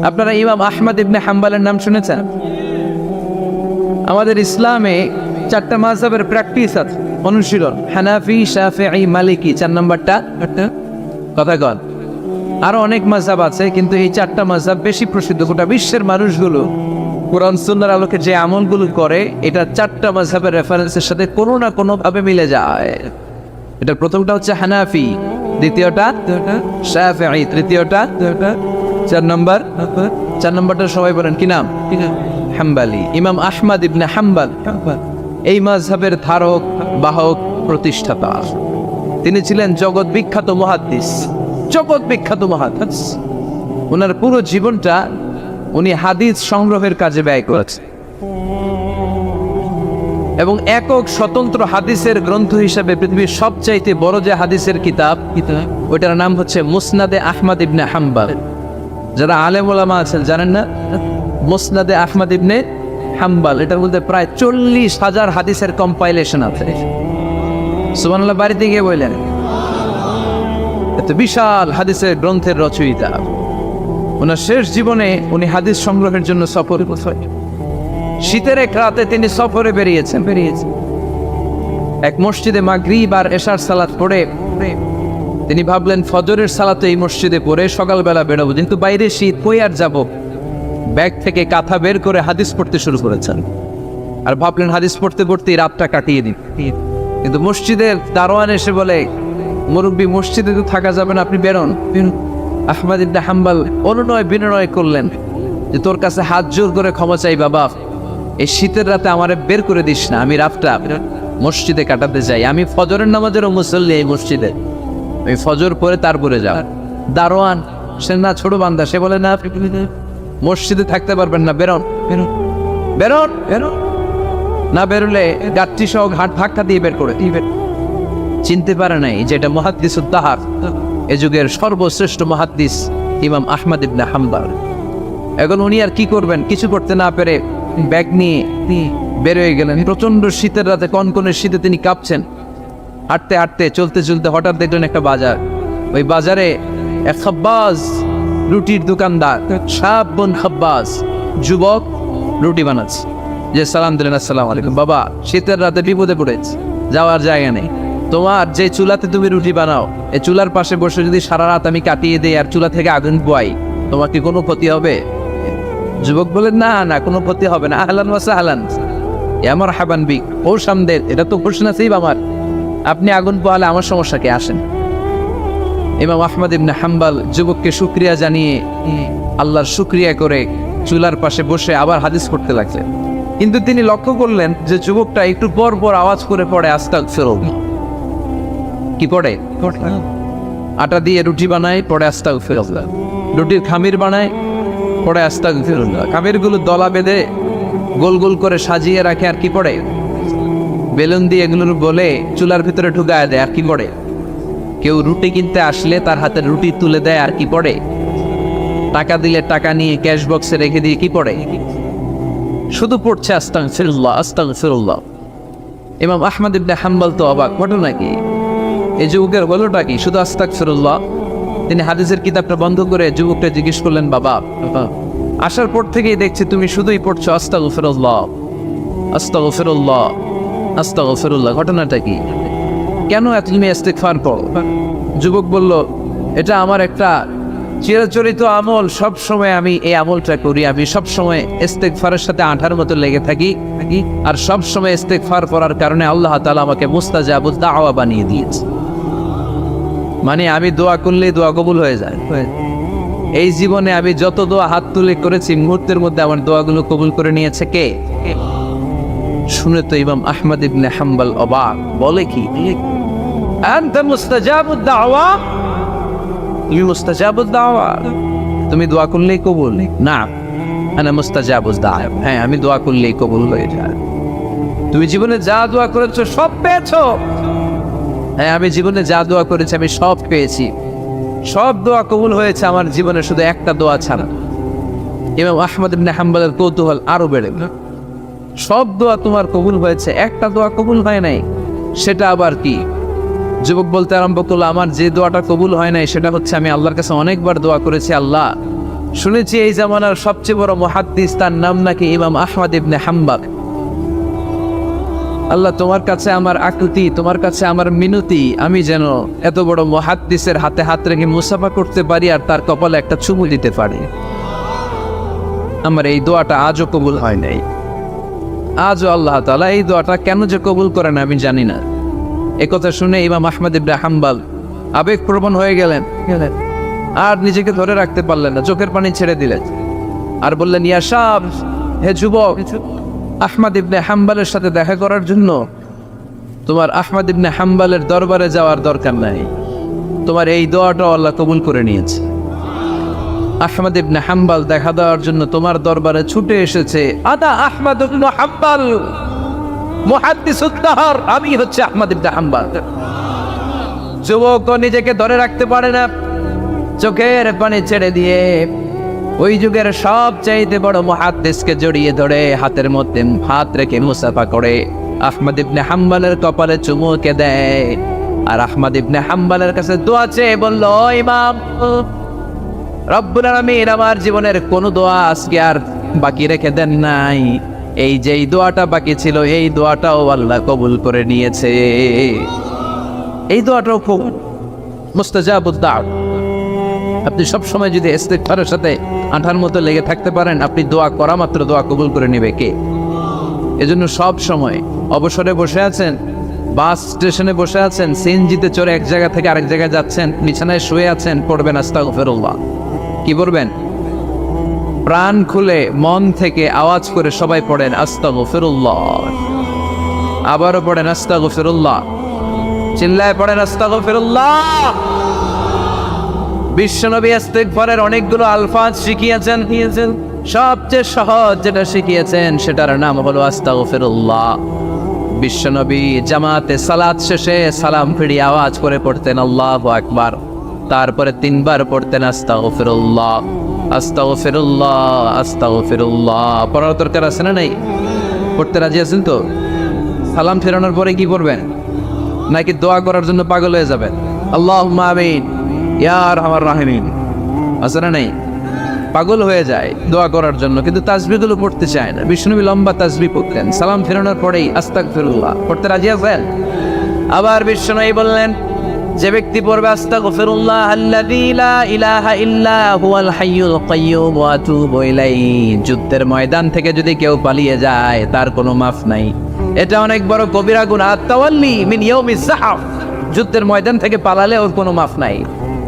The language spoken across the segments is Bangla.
আপনারা ইমাম আহমদ ইবনে হাম্বলের নাম শুনেছেন? আমাদের ইসলামে 4টা মাযহাবের প্র্যাকটিস আছে, অনুশীলন। হানাফি, শাফিঈ, মালিকি, 4 নম্বরটা কথা কন। আরো অনেক মাযহাব আছে, কিন্তু এই 4টা মাযহাব বেশি প্রসিদ্ধ। গোটা বিশ্বের মানুষগুলো কোরআন সুন্নাহর আলোকে যে আমলগুলো করে, এটা 4টা মাযহাবের রেফারেন্সের সাথে কোনো না কোনো ভাবে মিলে যায়। এটার প্রথমটা হচ্ছে হানাফি, দ্বিতীয়টা শাফিঈ, তৃতীয়টা 4 নম্বরটা সবাই বলেন কি নাম? হাম্বলি। ইমাম আহমদ ইবনে হাম্বল এই মাযহাবের ধারক, বাহক, প্রতিষ্ঠাতা। তিনি ছিলেন জগৎ বিখ্যাত মুহাদ্দিস, জগৎ বিখ্যাত মুহাদ্দিস। ওনার পুরো জীবনটা উনি হাদিস সংগ্রহের কাজে ব্যয় করেছেন এবং একক স্বতন্ত্র হাদিসের গ্রন্থ হিসেবে পৃথিবীর সবচাইতে বড় যে হাদিসের কিতাব, ওইটার নাম হচ্ছে মুসনাদে আহমদ ইবনে হাম্বল। যারা আলেম ওলামা আছেন জানেন না, মুসনাদে আহমদ ইবনে হাম্বল, এটার মধ্যে প্রায় 40,000 হাদিসের কম্পাইলেশন আছে। সুবহানাল্লাহ, বাড়িতে গিয়ে বললেন, এত বিশাল হাদিসের গ্রন্থের রচয়িতা। ওনার শেষ জীবনে উনি হাদিস সংগ্রহের জন্য সফর করেছেন। শীতের এক রাতে তিনি সফরে বেরিয়েছেন। এক মসজিদে মাগরিব আর এশার সালাত পড়ে তিনি ভাবলেন ফজরের সালাতে এই মসজিদে পড়ে সকালবেলা বেরোবো, কিন্তু বাইরে শীত, কই আর যাব। ব্যাগ থেকে কাঁথা বের করে হাদিস পড়তে শুরু করেছেন আর ভাবলেন হাদিস পড়তে পড়তেই রাতটা কাটিয়ে দিন। কিন্তু মসজিদের দারোয়ান এসে বলে, মুরব্বী, মসজিদে তো থাকা যাবে না, আপনি বেরোন। আহমদ ইবনে হাম্বল অনুনয় বিনয় করলেন যে তোর কাছে হাত জোর করে ক্ষমা চাই বাবা, এই শীতের রাতে আমারে বের করে দিস না, আমি রাতটা মসজিদে কাটাতে চাই। আমি ফজরের নামাজেরও মুসল্লি এই মসজিদে, আমি ফজর পরে তারপরে যাব। দারোয়ান সে না ছোট বান্দা, সে বলে না মসজিদে থাকতে পারবেন না, বেরোন বেরোন বেরোন বেরোন। না বেরোলে গাঠটি সহ ঘাট ধাক্কা দিয়ে বের করে চিনতে পারে নাই যে এটা মুহাদ্দিসুদ দাহর, এ যুগের সর্বশ্রেষ্ঠ মুহাদ্দিস ইমাম আহমদ ইবনে হাম্বল। এখন উনি আর কি করবেন, কিছু করতে না পেরে ব্যাগ নিয়ে বের হয়ে গেলেন। প্রচন্ড শীতের রাতে, কনকনে শীতে তিনি কাঁপছেন। হাঁটতে হাঁটতে চলতে চলতে হঠাৎ দেখলেন একটা বাজার। ওই বাজারে এক খাব্বাজ, রুটির দোকানদার, শাবুন খাব্বাজ, যুবক রুটি বানাচ্ছে। যে সালাম দিলেন, আসসালামু আলাইকুম। বাবা, শীতের রাতে বিপদে পড়েছে, যাওয়ার জায়গা নেই। তোমার যে চুলাতে তুমি রুটি বানাও, এই চুলার পাশে বসে যদি সারা রাত আমি কাটিয়ে দিই আর চুলা থেকে আগুন পোয়াই, তোমার কি কোনো ক্ষতি হবে? যুবক বলেন, না না, কোনো ক্ষতি হবে না। আহলান ওয়া সাহলান, আমার হাবান বিক, ও সামদের, এটা তো ঘোষণা নসিব আমার, আপনি আগুন পোয়ালে আমার সমস্যা কে? আসেন। ইমাম আহমদ ইবনে হাম্বল যুবককে শুকরিয়া জানিয়ে, আল্লাহর শুকরিয়া করে চুলার পাশে বসে আবার হাদিস পড়তে লাগলেন। কিন্তু তিনি লক্ষ্য করলেন যে যুবকটা একটু পর পর আওয়াজ করে পড়ে আস্তাগফিরুল্লাহ। কি পড়ে? আটা দিয়ে রুটি বানায়, পড়ে আস্তাগফিরুল্লাহ। রুটির খামির বানায়, পড়ে আস্তাগফিরুল্লাহ। খামিরগুলো দলা বেঁধে গোল গোল করে সাজিয়ে রাখে, আর কি পড়ে? বেলুন দিয়ে এগুলোর বলে চুলার ভিতরে ঢুকায় দেয়, আর কি পড়ে? কেউ রুটি কিনতে আসলে তার হাতে রুটি তুলে দেয়, আর কি পড়ে? টাকা দিলে টাকা নিয়ে ক্যাশ বক্সে রেখে দিয়ে কি পড়ে? শুধু পড়ছে আস্তাগফিরুল্লাহ, আস্তাগফিরুল্লাহ। ইমাম আহমদ ইবনে হাম্বল তো অবাক, ঘটনা কি? এই যুবকের হলোটা কি? শুধু আস্তাগফিরুল্লাহ। তিনি হাদিসের কিতাবটা বন্ধ করে যুবকটা জিজ্ঞেস করলেন, বাবা, আসার পর থেকেই দেখছি তুমি শুধুই পড়ছো আস্তাগফিরুল্লাহ, আস্তাগফিরুল্লাহ, আস্তাগফিরুল্লাহ। ঘটনাটা কি? কেন এত তুমি ইস্তিগফার করো? যুবক বলল, এটা আমার একটা চিরাচরিত আমল, সব সময় আমি এই আমলটা করি। আমি সব সময় ইস্তিগফারের সাথে আঠার মতো লেগে থাকি, আর সব সময় ইস্তিগফার করার কারণে আল্লাহ তাআলা আমাকে মুস্তাজাবুদ দাওয়া বানিয়ে দিয়েছে। মানে আমি দোয়া করলেই দোয়া কবুল হয়ে যায়। এই জীবনে আমি যত দোয়া হাত তুলে করেছি, মুহূর্তের মধ্যে আমার দোয়াগুলো কবুল করে নিয়েছে কে? শুনে তো ইমাম আহমদ ইবনে হাম্বল অবাক, বলে কি, আনতা মুস্তাজাবুদ দাওয়া? তুমি মুস্তাজাবুদ দাওয়া, তুমি দোয়া করলেই কবুল? না, আনা মুস্তাজাবুদ দাওয়া, হ্যাঁ আমি দোয়া করলেই কবুল হয়ে যায়। তুমি জীবনে যা দোয়া করেছো সব পেয়েছো? হ্যাঁ, আমি জীবনে যা দোয়া করেছি আমি সব পেয়েছি, সব দোয়া কবুল হয়েছে আমার জীবনে, শুধু একটা দোয়া ছাড়া। ইমাম আহমদ ইবনে হাম্বলের কৌতূহল আরো বেড়ে গেল। সব দোয়া তোমার কবুল হয়েছে, একটা দোয়া কবুল হয় নাই, সেটা আবার কি? যুবক বলতে আরম্ভ করলো, আমার যে দোয়াটা কবুল হয় নাই সেটা হচ্ছে আমি আল্লাহর কাছে অনেকবার দোয়া করেছি, আল্লাহ শুনেছি এই জামানার সবচেয়ে বড় মুহাদ্দিস, তার নাম নাকি ইমাম আহমদ ইবনে হাম্বল। আল্লাহ, তোমার কাছে আমার আকুতি, তোমার কাছে আমার মিনতি, আমি যেন এত বড় মুহাদ্দিসের হাতে হাত রেখে মুসাফা করতে পারি আর তার কপালে একটা চুমু দিতে পারি। আমার এই দোয়াটা আজও কবুল হয় নাই। আজও আল্লাহ তাআলা এই দোয়াটা কেন যে কবুল করেন আমি জানি না। একথা শুনে ইমাম আহমদ ইবনে হাম্বল আবেগপ্রবণ হয়ে গেলেন, আর নিজেকে ধরে রাখতে পারলেন না, চোখের পানি ছেড়ে দিলেন আর বললেন, ইয়া শাব, হে যুবক, আহমদ ইবনে হাম্বলের সাথে দেখা করার জন্য তোমার আহমদ ইবনে হাম্বলের দরবারে যাওয়ার দরকার নাই, তোমার এই দোয়াটাও আল্লাহ কবুল করে নিয়েছে। আহমদ ইবনে হাম্বল দেখা দেওয়ার জন্য তোমার দরবারে ছুটে এসেছে। আদা আহমদ ইবনে হাম্বল মুহাদ্দিসুদ দাহর, আমি হচ্ছে আহমদ ইবনে হাম্বল। যুবক নিজেকে ধরে রাখতে পারে না, চোখের পানি ছেড়ে দিয়ে ওই যুগের সবচাইতে বড় মুহাদ্দিসকে জড়িয়ে ধরে হাতের মধ্যে হাত রেখে মুসাফা করে আহমদ ইবনে হাম্বলের কপালে চুমুকে দেয় আর আহমদ ইবনে হাম্বলের কাছে দোয়া চেয়ে বলল, ইমাম, রব্বুল আলামিন আমার জীবনের কোন দোয়া আজকে আর বাকি রেখে দেন নাই, এই যেই দোয়াটা বাকি ছিল এই দোয়াটাও আল্লাহ কবুল করে নিয়েছে। এই দোয়াটাও খুব মুস্তাজাবুদ দাওয়া। আপনি সবসময় যদি ইস্তিগফারের সাথে আঠার মতো লেগে থাকতে পারেন, আপনি দোয়া করা মাত্র দোয়া কবুল করে নেবে কে? এজন্য সব সময় অবসরে বসে আছেন, বাস স্টেশনে বসে আছেন, সিএনজিতে চড়ে এক জায়গা থেকে আরেক জায়গায় যাচ্ছেন, বিছানায় শুয়ে আছেন, পড়বেন আস্তাগফিরুল্লাহ। কি পড়বেন? প্রাণ খুলে মন থেকে আওয়াজ করে সবাই পড়েন আস্তাগফিরুল্লাহ, আবারও পড়েন আস্তাগফিরুল্লাহ, চিল্লায় পড়েন আস্তাগফিরুল্লাহ। বিশ্বনবী ইস্তিগফারের অনেকগুলো আলফাজ শিখিয়েছেন, সবচেয়ে সহজ যেটা শিখিয়েছেন সেটার নাম হলো আস্তাগফিরুল্লাহ। বিশ্বনবী জামাতে সালাত শেষে সালাম ফিরিয়ে আওয়াজ করে পড়তেন আল্লাহু আকবার, তারপরে 3 বার পড়তেন আস্তাগফিরুল্লাহ, আস্তাগফিরুল্লাহ, আস্তাগফিরুল্লাহ। পড়ার দরকার আছে না নাই? পড়তে রাজি আছেন তো? সালাম ফেরানোর পরে কি করবেন? নাকি দোয়া করার জন্য পাগল হয়ে যাবেন? আল্লাহুম্মা আমিন ইয়া আরহামার রাহিমিন, আছে না নাই? পাগল হয়ে যায় দোয়া করার জন্য, কিন্তু তাসবিহগুলো পড়তে চায় না। বিষ্ণুনবী লম্বা তাসবিহ পড়তেন, সালাম ফেরানোর পরেই আস্তাগফিরুল্লাহ পড়তে রাজি আছেন? আবার বিষ্ণুনবী বললেন, যে ব্যক্তি পড়বে আস্তাগফিরুল্লাহ আল্লাযী লা ইলাহা ইল্লা হুয়াল হাইয়ুল কাইয়্যুম ওয়া আতুবু ইলাইহি, যুদ্ধের ময়দান থেকে যদি কেউ পালিয়ে যায় তার কোনো মাফ নাই। এটা অনেক বড় কবিরা গুনাহ, তাওয়াল্লি মিন ইয়াউমিজ যাহফ, যুদ্ধের ময়দান থেকে পালালে ওর কোনো মাফ নাই।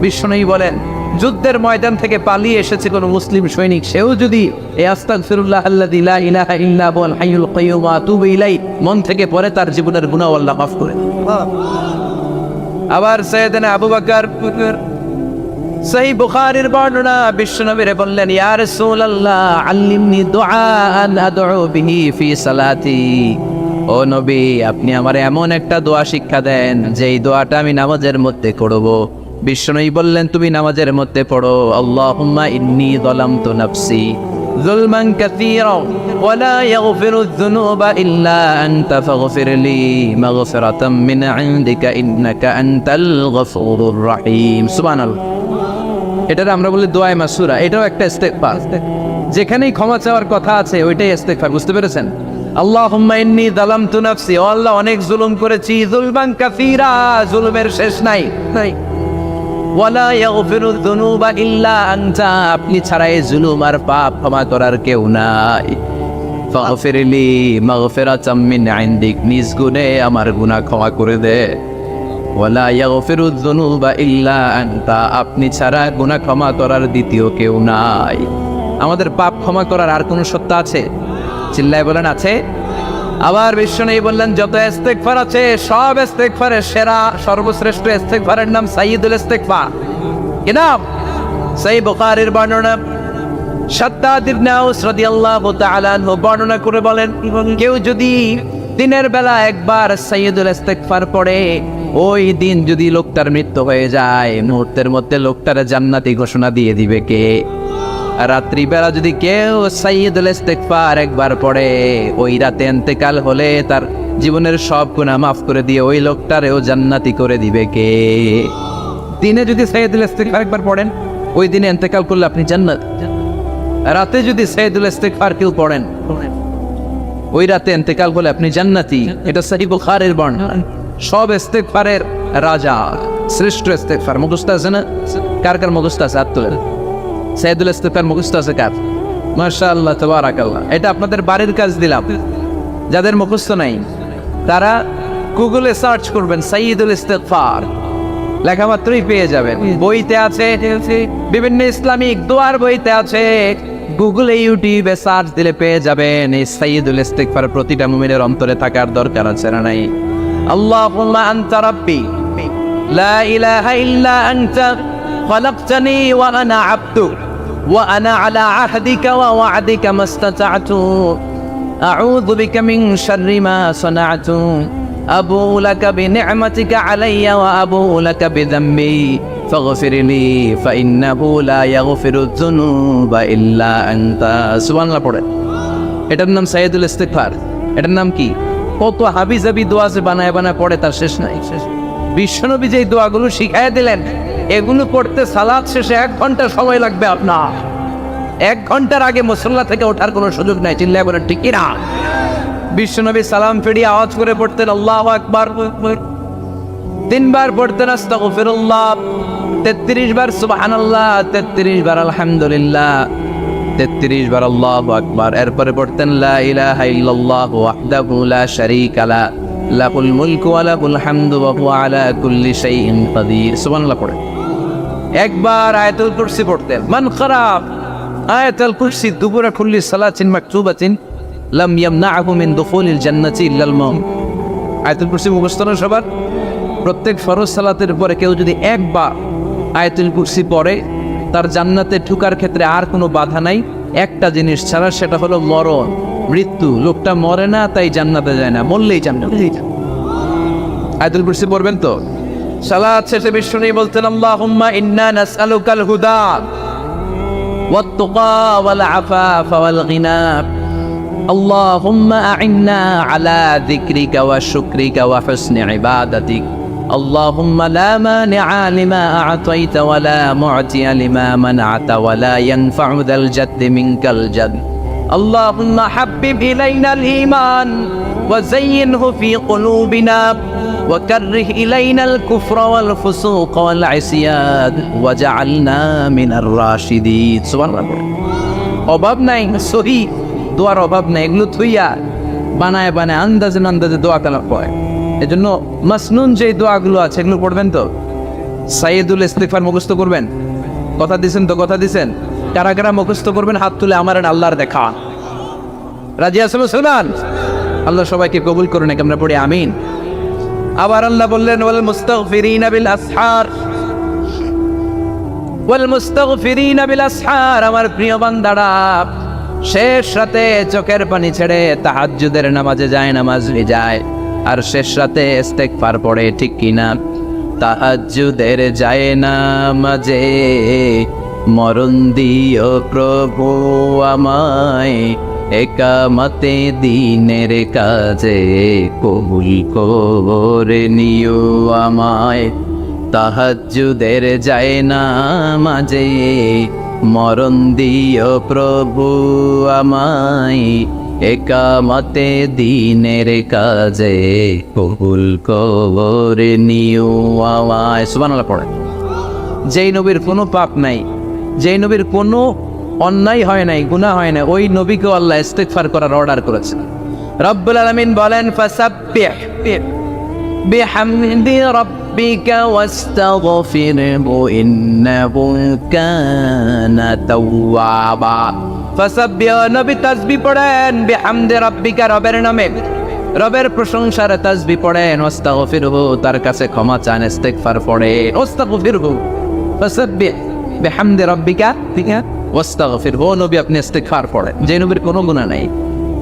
বিষ্ণুনবী বলেন, যুদ্ধের ময়দান থেকে পালিয়ে এসেছে কোনো মুসলিম সৈনিক, সেও যদি এই আস্তাগফিরুল্লাহ আল্লাযী লা ইলাহা ইল্লা হুয়াল হাইয়ুল কাইয়্যুম ওয়া আতুবু ইলাইহি মন থেকে পড়ে, তার জীবনের গুনাহ আল্লাহ মাফ করে দেন। আবার সাইয়েদনা আবু বকর, সহিহ বুখারীর বর্ণনা, বিশ্বনবীরে বললেন, ইয়া রাসূলুল্লাহ আল্লিমনি দুআআন আদউ বিহি ফি সালাতি, ও নবী আপনি আমারে এমন একটা দোয়া শিক্ষা দেন যেই দোয়াটা আমি নামাজের মধ্যে করব। বিশ্বনবী বললেন, তুমি নামাজের মধ্যে পড়ো, আল্লাহুম্মা ইন্নী যালামতু নাফসি যুলমান কাসীরা ওয়া লা ইয়াগফিরুয যুনুবা ইল্লা আনতা ফাগফিরলি মাগফিরাতাম মিন ইনদিকা ইন্নাকা আনতাল গফুরুর রহিম। সুবহানাল্লাহ। এটারে আমরা বলি দোয়ায়ে মাসুরা, এটাও একটা ইস্তিগফার। যেখানেই ক্ষমা চাওয়ার কথা আছে ওইটাই ইস্তিগফার, বুঝতে পেরেছেন? আল্লাহুম্মা ইন্নী যালামতু নাফসি, ও আল্লাহ অনেক জুলুম করেছি, যুলমান কাসীরা, জুলুমের শেষ নাই। ওয়ালা ইয়াগফিরুয যুনুবা ইল্লা আনতা, আপনি ছাড়া এই জুলুম আর পাপ ক্ষমা করার কেউ নাই। ফাগফিরলি মাগফিরাতাম মিন ইনদিক, নিজ গুণে আমার গুনাহ ক্ষমা করে দে। ওয়ালা ইয়াগফিরুয যুনুবা ইল্লা আনতা, আপনি ছাড়া গুনাহ ক্ষমা করার দ্বিতীয় কেউ নাই। আমাদের পাপ ক্ষমা করার আর কোনো সত্তা আছে? চিল্লায় বলেন, আছে? আবার বিশ্বনবী বললেন, যত ইস্তিগফার আছে সব ইস্তিগফারের সেরা সর্বশ্রেষ্ঠ ইস্তিগফারের নাম সাইয়্যিদুল ইস্তিগফার। কি নাম? সহিহ বুখারীর বর্ণনা, শাদ্দাদ ইবনে আউস রাদিয়াল্লাহু তাআলা আনহু বর্ণনা করে বলেন, কেউ যদি দিনের বেলা একবার সাইয়্যিদুল ইস্তিগফার পড়ে, ওই দিন যদি লোকটার মৃত্যু হয়ে যায়, মুহূর্তের মধ্যে লোকটার জান্নাতি ঘোষণা দিয়ে দিবে কে? রাত্রিবেলা যদি কেউ সাইয়্যিদুল ইস্তিগফার একবার পড়ে, ওই রাতে ইন্তেকাল হলে তার জীবনের সব গুনাহ মাফ করে দিয়ে ওই লোকটারেও জান্নাতি করে দিবে কে? দিনে যদি সাইয়্যিদুল ইস্তিগফার একবার পড়েন, ওই দিনে ইন্তেকাল করলে আপনি জান্নাত। রাতে যদি সাইয়্যিদুল ইস্তিগফার কেউ পড়েন, ওই রাতে ইন্তেকাল করলে আপনি জান্নাতি। এটা সহিহ বুখারীর বর্ণনা। সব ইস্তিগফারের রাজা, শ্রেষ্ঠ ইস্তিগফার মুখস্থ আছে না? কার কার মুখস্থ আছে? হাত তোলেন। সাইয়্যিদুল ইস্তিগফার মুখস্থ আছে কার? মাশাআল্লাহ, তাবারাকাল্লাহ। এটা আপনাদের বাড়ির কাজ দিলাম। যাদের মুখস্থ নাই তারা গুগলে সার্চ করবেন সাইয়্যিদুল ইস্তিগফার, লেখা মাত্রই পেয়ে যাবেন। বইতে আছে, বিভিন্ন ইসলামিক দোয়ার বইতে আছে। গুগলে, ইউটিউবে সার্চ দিলে পেয়ে যাবেন। এই সাইয়্যিদুল ইস্তিগফার প্রতিটা মুমিনের অন্তরে থাকার দরকার আছে না নাই? আল্লাহুম্মা আনতা রাব্বি লা ইলাহা ইল্লা আনতা খলাকতানি ওয়া আনা আবদুক ওয়া আনা আলা আহদিকা ওয়া ওয়া'দিকা মাস্তাতা'তু আউযু বিকা মিন শাররি মা সানা'তু আবুউ লাকা বিনি'মাতিকা আলাইয়া ওয়া আবুউ লাকা বিযামবি ফাগফিরলি ফাইন্নাহু লা ইয়াগফিরুয যুনুবা ইল্লা আনতা। সুবহানাল্লাহ পড়ে। এটার নাম সাইয়্যিদুল ইস্তিগফার। এটার নাম কি? কত হাবিজাবি দোয়া যে বানায় বানায় পড়ে তার শেষ নাই। বিশ্বনবী যে দোয়াগুলো শিখাইয়া দিলেন, এগুলো পড়তে সালাত শেষে 1 ঘন্টা সময় লাগবে আপনার। 1 ঘন্টার আগে মুসল্লা থেকে ওঠার কোনো সুযোগ নাই। চিল্লায় বলেন ঠিক কিনা? বিশ্বনবী সালাম ফিরিয়ে আওয়াজ করে পড়তেন আল্লাহু আকবার, 3 বার পড়তেন আস্তাগফিরুল্লাহ, 33 বার সুবহানাল্লাহ, 33 বার আলহামদুলিল্লাহ, 33 বার আল্লাহু আকবার। এরপরে পড়তেন লা ইলাহা ইল্লাল্লাহ ওয়াহদাহু লা শারীকা লা লাহুল মুলকু ওয়া লাহুল হামদু ওয়া হুয়া আলা কুল্লি শাইইন কাদির। সুবহানাল্লাহ পড়ে। একবার আয়াতুল কুরসি পড়তেন। মান ক্বারা আয়াতুল কুরসি দুবুরা কুল্লি সালাতিন মাকতুবাতিন লাম ইয়ামনাহু মিন দুখুলিল জান্নাতি ইল্লাল মাউত। আয়াতুল কুরসি মুখস্থ না সবার? প্রত্যেক ফরজ সালাতের পরে কেউ যদি একবার আয়াতুল কুরসি পড়ে, তার জান্নাতে ঢোকার ক্ষেত্রে আর কোনো বাধা নাই, একটা জিনিস ছাড়া, সেটা হলো মরণ, মৃত্যু। লোকটা মরে না তাই জান্নাতে যায় না, মরলেই জান্নাতে। আয়াতুল কুরসি পড়বেন তো? সালাত শেষে বিষ্ণু বলতেন আল্লাহুম্মা ইন্না নাসআলুকাল হুদা ওয়াত তুকা ওয়াল আফাফা ওয়াল গিনা আল্লাহুম্মা আ'ইন্না আলা যিকরিকা ওয়া শুকরিকা ওয়া হুসনি ইবাদাতিক আল্লাহুম্মা লা মানিআ লিমা আ'তাইতা ওয়া লা মু'তিয়া লিমা মানআতা ওয়া লা ইয়ানফা'ু যাল জাদ্দি মিনকাল জাদ আল্লাহুম্মা হাব্বিব ইলাইনাল ঈমান ওয়া যায়্যিনহু ফি কুলুবিনা ওয়া কাররিহ ইলাইনাল কুফরা ওয়াল ফুসুক ওয়াল ইসয়ান ওয়াজআলনা মিনার রাশিদিন। সুবহানাল্লাহ। অভাব নাই, সহি দোয়ার অভাব নাই। এগুলো থুইয়া বানায় বানায় আন্দাজে আন্দাজে দোয়া কালাম পড়ে। এজন্য মাসনুন যে দোয়াগুলো আছে এগুলো পড়বেন তো। সাইয়্যিদুল ইস্তিগফার মুখস্থ করবেন। কথা দিছেন তো? কথা দিছেন? কারা কারা মুখস্থ করবেন হাত তুলে আমার আল্লাহর দেখা। রাজি আছেন? শুনান। আল্লাহ সবাইকে কবুল করুন। আমরা পড়ি আমিন। আবার আল্লাহ বললেন ওয়াল মুস্তাগফিরিনা বিল আসহার, ওয়াল মুস্তাগফিরিনা বিল আসহার। আমার প্রিয় বান্দারা শেষ রাতে চোখের পানি ছেড়ে তাহাজ্জুদের নামাজে যায়, নামাজ যায়, আর শেষ রাতে ইস্তিগফার পড়ে, ঠিক কিনা? তাহাজ্জুদের যায় নামাজে মরণ দিও প্রভু আমায়, একামতে দিনের কাজে কবুল করে নিও আমায়। তাহাজ্জুদের যায় নামাজে মরণ দিও প্রভু আমায়, একামতে দিনের কাজে কবুল করে নিও আমায়। সুবহানাল্লাহ পড়ে। যেই নবীর কোনো পাপ নাই, যেই নবীর কোনো অন্যায় হয় নাই, গুনাহ হয় না, ওই নবীকে আল্লাহ ইস্তিগফার করার অর্ডার করেছেন। রব্বুল আলামিন বলেন ফাসাব্বিহ বিহামদি রাব্বিকা ওয়াস্তাগফিরহু ইন্নাহু কানা তাওয়াবা। ফাসাব্বিহ, নবী তাসবিহ পড়েন, বিহামদি রাব্বিকা, রবের নামে, রবের প্রশংসার তাসবিহ পড়েন, ওয়াস্তাগফিরহু, তার কাছে ক্ষমা চান, ইস্তিগফার পড়েন। ওয়াস্তাগফিরহু, ফাসাব্বিহ বিহামদি রাব্বিকা ওয়াস্তাগফিরহু। নবী আপনি ইস্তিগফার পড়েন। যে নবীর কোনো গুনাহ নাই,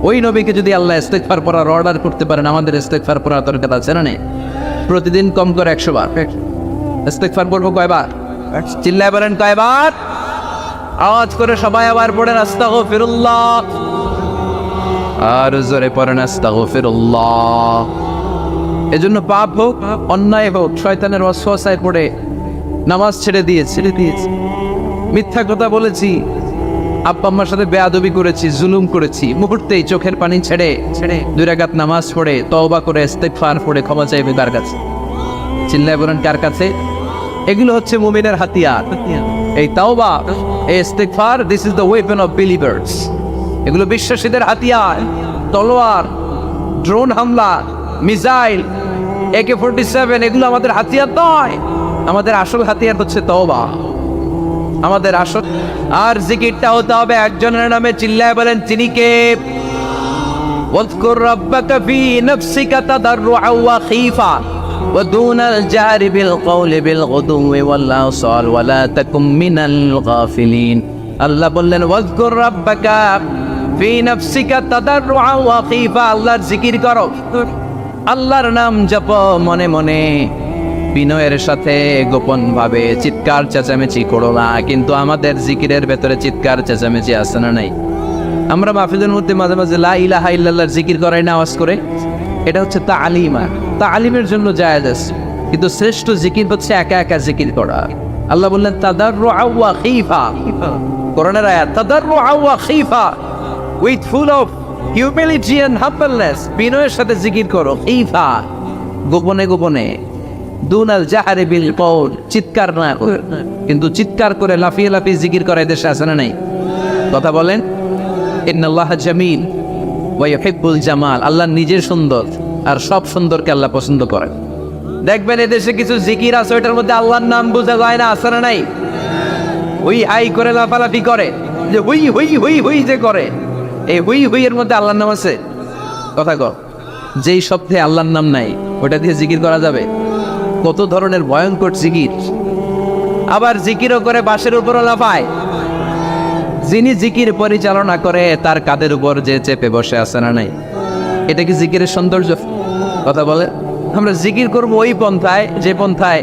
ওই নবীকে যদি আল্লাহ ইস্তিগফার পড়ার অর্ডার করতে পারেন, আমাদের ইস্তিগফার পড়ার দরকার আছে না নেই? প্রতিদিন কম করে 100 বার ইস্তিগফার পড়বো। কয়বার? চিল্লায় বলেন কয়বার? আওয়াজ করে সবাই আবার পড়েন আস্তাগফিরুল্লাহ, আর জোরে পড়েন আস্তাগফিরুল্লাহ। এজন্য পাপ হোক, অন্যায় হোক, শয়তানের ওয়াসওয়াসায় পড়ে নামাজ ছেড়ে দিয়েছে, মিথ্যা কথা বলেছি, আব্বা আম্মার সাথে বেয়াদবি করেছি, জুলুম করেছি, মুহূর্তেই চোখের পানি ছেড়ে 2 রাকাত নামাজ পড়ে তওবা করে ইস্তিগফার পড়ে ক্ষমা চাইবে কার কাছে? চিল্লায় বলেন কার কাছে? এগুলো হচ্ছে মুমিনের হাতিয়ার। এই তাওবা, এই ইস্তিগফার, this is the weapon of believers. এগুলো বিশ্বাসীদের হাতিয়ার। তলোয়ার, ড্রোন হামলা, মিসাইল, AK-47 এগুলো আমাদের হাতিয়ার নয়। আমাদের আসল হাতিয়ার হচ্ছে তওবা। আমাদের আসল আর জিকিরটা হতে হবে একজনের নামে। চিল্লায় বলেন তিনি কে? ওয়াজকুর রাব্বাকা ফি নাফসিকা তাদাররুআ ওয়া খীফা ওয়া দুনাল জাহরি বিল কওলি বিল গুদুওয়ি ওয়াল আসাল ওয়া লা তাকুম মিনাল গাফিলিন। আল্লাহ বললেন ওয়াজকুর রাব্বাকা ফি নাফসিকা তাদাররুআ ওয়া খীফা, আল্লাহর জিকির করো, আল্লাহর নাম জপো মনে মনে, বিনয়ের সাথে গোপন ভাবে, চিৎকার চেঁচামেচি করো না। কিন্তু আমাদের জিকিরের ভেতরে চিৎকার চেঁচামেচি আছে না নাই? আমরা মাহফিলের মধ্যে মাঝে মাঝে লা ইলাহা ইল্লাল্লাহর জিকির করাই না আওয়াজ করে। এটা হচ্ছে তালিমা, তালিমের জন্য জায়েজ আছে। কিন্তু শ্রেষ্ঠ জিকির হচ্ছে একা একা জিকির করা। আল্লাহ বললেন তাদাররুআ ওয়া খীফা, কোরআনের আয়াত, তাদাররুআ ওয়া খীফা, with full of humility and humbleness, বিনয়ের সাথে জিকির করো। খীফা, গোপনে গোপনে, দুনাল জাহরি বিল কওল, চিৎকার না করে। কিন্তু চিৎকার করে লাফিয়ে লাফিয়ে জিকির করে দেশে আছে না নাই? কথা বলেন। ইন্নাল্লাহা জামিল ওয়া ইউহিব্বুল জামাল, আল্লাহ নিজে সুন্দর আর সব সুন্দরকে আল্লাহ পছন্দ করেন। দেখবেন এদেশে কিছু জিকির আছে ওইটার মধ্যে আল্লাহর নাম বোঝা যায় না, আছে না নাই? হুই হাই করে লাফালাফি করে, যে হুই হুই হুই হুই যে করে, এই হুই হুই এর মধ্যে আল্লাহর নাম আছে? কথা কর। যেই শব্দে আল্লাহর নাম নাই ওটা দিয়ে জিকির করা যাবে? কত ধরনের ভয়ঙ্কর জিকির। আবার জিকিরও করে বাঁশের উপর লাফায়। যিনি জিকির পরিচালনা করে তার কাঁধের উপর যে চেপে বসে আছে না নাই? এটা কি জিকিরের সৌন্দর্য? কথা বলে। আমরা জিকির করবো ওই পন্থায় যে পন্থায়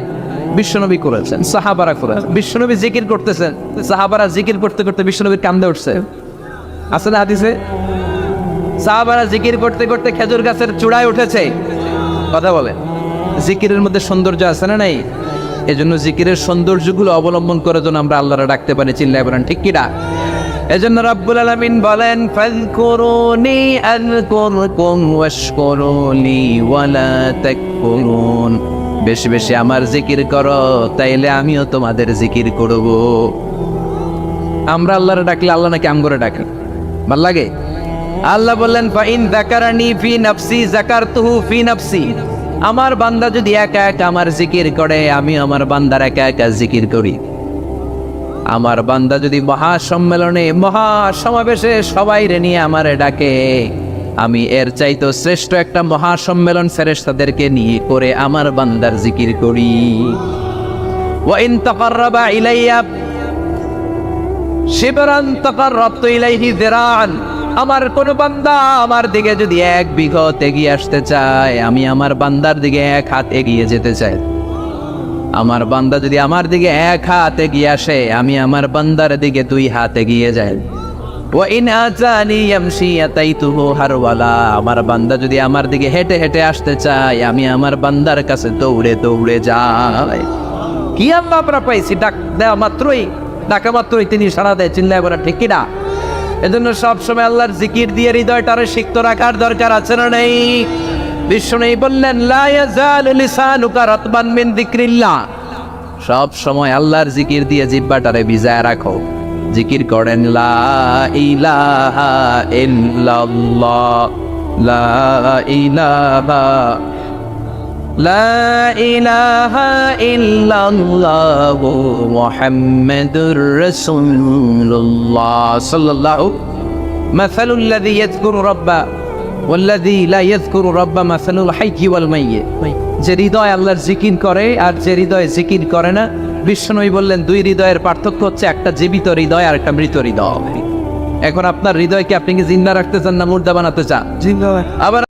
বিশ্বনবী করেছেন, সাহাবারা করেছেন। বিশ্বনবী জিকির করতেছেন, সাহাবারা জিকির করতে করতে বিশ্বনবীর কান্দে উঠছে, আছে না হাদিসে? সাহাবারা জিকির করতে করতে খেজুর গাছের চূড়ায় উঠেছে। কথা বলে। জিকিরের মধ্যে সৌন্দর্য আছে না নাই? এজন্য জিকিরের সৌন্দর্যগুলো অবলম্বন করে যেন আমরা আল্লাহরে ডাকতে পারি। চিল্লায় বলেন ঠিক কিনা? এজন্য রাব্বুল আলামিন বলেন ফাযকুরুনি আযকুরকুম ওয়াশকুরুলি ওয়ালা তাকফুরুন, বেশি বেশি আমার জিকির করো তাইলে আমিও তোমাদের জিকির করব। আমরা আল্লাহরে ডাকলে আল্লাহ নাকি আমগরে ডাকে? ভাল লাগে? আল্লাহ বললেন ফাইন যাকারানি ফি নাফসি যাকারতুহু ফি নাফসি, আমার বান্দা যদি একা একা আমার জিকির করে আমি আমার বান্দার একা একা জিকির করি। আমার বান্দা যদি মহাসম্মেলনে মহাসমাবেশে সবাই রে নিয়ে আমারে ডাকে, আমি এর চাইতো শ্রেষ্ঠ একটা মহাসম্মেলন ফেরেশতাদেরকে নিয়ে করে আমার বান্দার জিকির করি। ওয়া ইন তাকাররাবা ইলাইয়া শিবরান তাকাররাবতু ইলাইহি যিরাআন, আমার কোন বান্দা আমার দিকে যদি 1 বিঘত এগিয়ে আসতে চায় আমি আমার বান্দার দিকে 1 হাত এগিয়ে যেতে চাই। আমার বান্দা যদি আমার দিকে 1 হাত এগিয়ে আসে আমি আমার বান্দার দিকে 2 হাত এগিয়ে যাই। ওয়া ইন আতানি ইয়ামশি আতাইতুহু হারওয়ালা, আমার বান্দা যদি আমার দিকে হেঁটে হেঁটে আসতে চায় আমি আমার বান্দার কাছে দৌড়ে দৌড়ে যাই। কি আল্লাহ আমরা পাইছি, ডাক দেওয়া মাত্রই, ডাকা মাত্রই তিনি সাড়া দেয়। চিল্লায় বলা ঠিক কিনা? এজন্য সবসময় আল্লাহর জিকির দিয়ে হৃদয়টারে সিক্ত রাখার দরকার আছে না নেই? বিশ্বনবী বললেন লা ইয়াজালু লিসানুকা রাতবান মিন যিকরিল্লাহ, সব সময় আল্লাহর জিকির দিয়ে জিহ্বাটারে ভিজায় রাখো। জিকির করেন লা ইলাহা ইল্লাল্লাহ, লা ইলাহা, লা ইলাহা ইল্লাল্লাহ মুহাম্মাদুর রাসূলুল্লাহ সাল্লাল্লাহু মাসালুল লাযী ইয়াযকুরু রাব্বা ওয়াল্লাযী লা ইয়াযকুরু রাব্বা মাসালুল হাইয়্যি ওয়াল মাইয়্যিত। যে হৃদয় আল্লাহর জিকির করে আর যে হৃদয় জিকির করে না, বিশ্বনবী বললেন 2 হৃদয়ের পার্থক্য হচ্ছে একটা জীবিত হৃদয় আর একটা মৃত হৃদয়। এখন আপনার হৃদয়কে আপনি কি জিন্দা রাখতে চান না মুর্দা বানাতে চান? জিন্দা। আবার